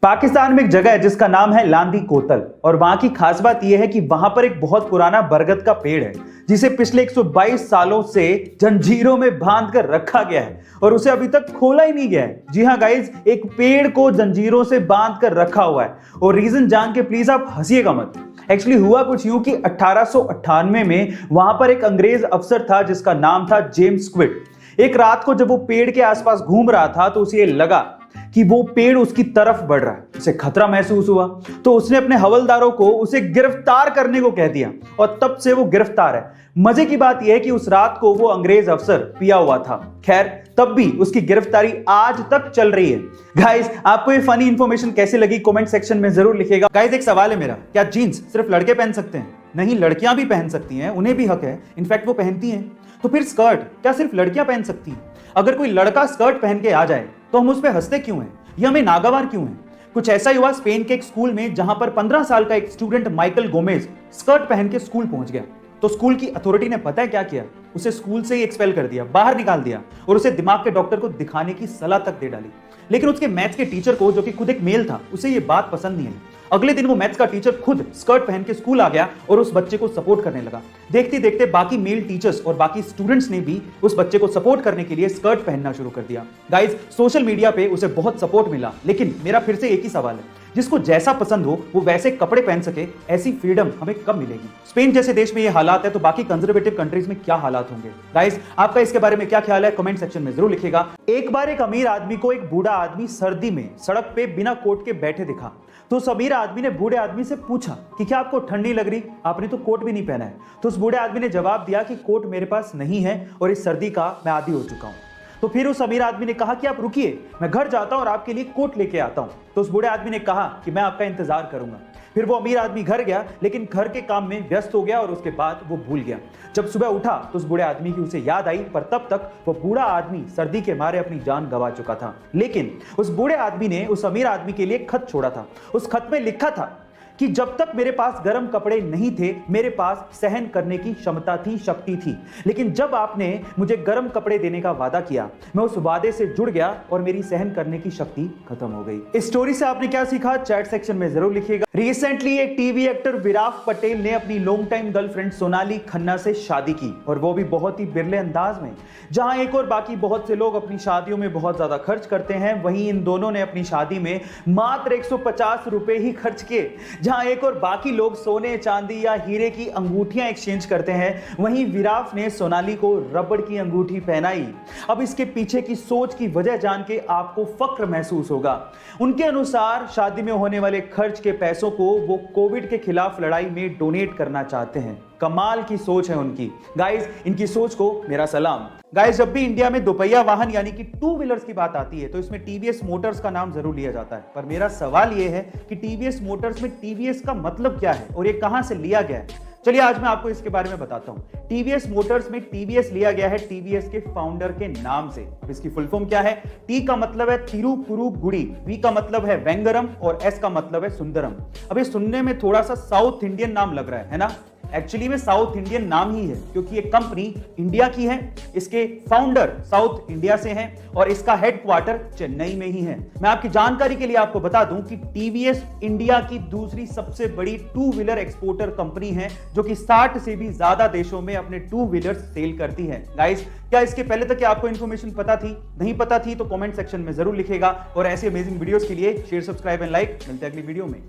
पाकिस्तान में एक जगह है जिसका नाम है लांदी कोतल और वहां की खास बात यह है कि वहां पर एक बहुत पुराना बरगद का पेड़ है जिसे पिछले 122 सालों से जंजीरों में बांध कर रखा गया है और उसे अभी तक खोला ही नहीं गया है। जी हाँ गाइज, एक पेड़ को जंजीरों से बांध कर रखा हुआ है और रीजन जान के प्लीज आप हंसिएगा मत। एक्चुअली हुआ कुछ यूं कि 1898 में वहां पर एक अंग्रेज अफसर था जिसका नाम था जेम्स क्विड। एक रात को जब वो पेड़ के आसपास घूम रहा था तो उसे ये लगा कि वो पेड़ उसकी तरफ बढ़ रहा है। उसे खतरा महसूस हुआ तो उसने अपने हवलदारों को उसे गिरफ्तार करने को कह दिया और तब से वो गिरफ्तार है। मजे की बात यह है कि उस रात को वो अंग्रेज अफसर पिया हुआ था। खैर, तब भी उसकी गिरफ्तारी आज तक चल रही है। गाइस, आपको ये फनी इंफॉर्मेशन कैसी लगी कमेंट सेक्शन में जरूर लिखिएगा। गाइस, एक सवाल है मेरा, क्या जीन्स सिर्फ लड़के पहन सकते हैं? नहीं, लड़कियां भी पहन सकती हैं, उन्हें भी हक है, इनफैक्ट वो पहनती हैं। तो फिर स्कर्ट क्या सिर्फ लड़कियां पहन सकती हैं? अगर कोई लड़का स्कर्ट पहन के आ जाए तो हम उस पर हंसते क्यों हैं? ये हमें नागवार क्यों है? कुछ ऐसा ही हुआ स्पेन के एक स्कूल में जहां पर 15 साल का एक स्टूडेंट माइकल गोमेज स्कर्ट पहन के स्कूल पहुंच गया। तो स्कूल की अथॉरिटी ने पता है क्या किया? उसे स्कूल से ही एक्सपेल कर दिया, बाहर निकाल दिया और उसे दिमाग के डॉक्टर को दिखाने की सलाह तक दे डाली। लेकिन उसके मैथ्स के टीचर को, जो कि खुद एक मेल था, उसे ये बात पसंद नहीं आई। अगले दिन वो मैथ्स का टीचर खुद स्कर्ट पहन के स्कूल आ गया और उस बच्चे को सपोर्ट करने लगा। देखते देखते बाकी मेल टीचर्स और बाकी स्टूडेंट्स ने भी उस बच्चे को सपोर्ट करने के लिए स्कर्ट पहनना शुरू कर दिया। गाइस, सोशल मीडिया पे उसे बहुत सपोर्ट मिला, लेकिन मेरा फिर से एक ही सवाल है, जिसको जैसा पसंद हो वो वैसे कपड़े पहन सके, ऐसी फ्रीडम हमें कब मिलेगी? स्पेन जैसे देश में ये हालात है तो बाकी कंजर्वेटिव कंट्रीज में क्या हालात होंगे? गाइस, आपका इसके बारे में क्या ख्याल है? कमेंट सेक्शन में जरूर लिखिएगा। एक बार एक अमीर आदमी को एक बूढ़ा आदमी सर्दी में सड़क पे बिना कोट के बैठे दिखा तो उस अमीर आदमी ने बूढ़े आदमी से पूछा कि क्या आपको ठंड नहीं लग रही? आपने तो कोट भी नहीं पहना है। तो उस बूढ़े आदमी ने जवाब दिया कि कोट मेरे पास नहीं है और इस सर्दी का मैं आदी हो चुका हूं। तो फिर उस अमीर आदमी ने कहा कि आप रुकिए, मैं घर जाता हूं और आपके लिए कोट लेके आता हूं। तो उस बूढ़े आदमी ने कहा कि मैं आपका इंतजार करूंगा। फिर वो अमीर आदमी घर गया, लेकिन घर के काम में व्यस्त हो गया और उसके बाद वो भूल गया। जब सुबह उठा तो उस बूढ़े आदमी की उसे याद आई, पर तब तक वो बूढ़ा आदमी सर्दी के मारे अपनी जान गंवा चुका था। लेकिन उस बूढ़े आदमी ने उस अमीर आदमी के लिए एक खत छोड़ा था। उस खत में लिखा था कि जब तक मेरे पास गर्म कपड़े नहीं थे, मेरे पास सहन करने की क्षमता थी, शक्ति थी। लेकिन जब आपने मुझे गर्म कपड़े देने का वादा किया, मैं उस वादे से जुड़ गया और मेरी सहन करने की शक्ति खत्म हो गई। इस स्टोरी से आपने क्या सीखा? चैट सेक्शन में जरूर लिखिएगा। रिसेंटली एक टीवी एक्टर विराट पटेल ने अपनी long time girlfriend Sonali Khanna से शादी की और वो भी बहुत ही बिरले अंदाज में। जहां एक और बाकी बहुत से लोग अपनी शादियों में बहुत ज्यादा खर्च करते हैं, वहीं इन दोनों ने अपनी शादी में मात्र 150 रुपए ही खर्च किए। जहां एक और बाकी लोग सोने, चांदी या हीरे की अंगूठियां एक्सचेंज करते हैं, वहीं विराट ने सोनाली को रबड़ की अंगूठी पहनाई। अब इसके पीछे की सोच की वजह जान के आपको फक्र महसूस होगा। उनके अनुसार शादी में होने वाले खर्च के पैसों को वो कोविड के खिलाफ लड़ाई में डोनेट करना चाहते हैं। कमाल की सोच है उनकी। गाइस, इनकी सोच को मेरा सलाम। गाइस, जब भी इंडिया में दोपहिया वाहन यानी कि टू व्हीलर्स की बात आती है तो इसमें टीवीएस मोटर्स का नाम जरूर लिया जाता है। पर मेरा सवाल यह है कि टीवीएस मोटर्स में टीवीएस का मतलब क्या है और ये कहां से लिया गया है? चलिए आज मैं आपको इसके बारे में बताता हूं। टीवीएस मोटर्स में टीवीएस लिया गया है टीवीएस के फाउंडर के नाम से। अब इसकी फुल फॉर्म क्या है? टी का मतलब है तिरुपुरुगुडी, वी का मतलब है वेंगरम और एस का मतलब है सुंदरम। अब ये सुनने में थोड़ा सा साउथ इंडियन नाम लग रहा है ना? एक्चुअली में साउथ इंडियन नाम ही है क्योंकि ये कंपनी इंडिया की है, इसके फाउंडर साउथ इंडिया से हैं और इसका हेडक्वार्टर चेन्नई में ही है। मैं आपकी जानकारी के लिए आपको बता दूं कि टीवीएस इंडिया की दूसरी सबसे बड़ी टू व्हीलर एक्सपोर्टर कंपनी है जो कि 60 से भी ज्यादा देशों में अपने टू व्हीलर सेल करती है। गाइस, क्या इसके पहले तक आपको इन्फॉर्मेशन पता थी? नहीं पता थी तो कमेंट सेक्शन में जरूर लिखेगा और ऐसे अमेजिंग वीडियोस के लिए शेयर, सब्सक्राइब एंड लाइक। मिलते हैं अगली वीडियो में।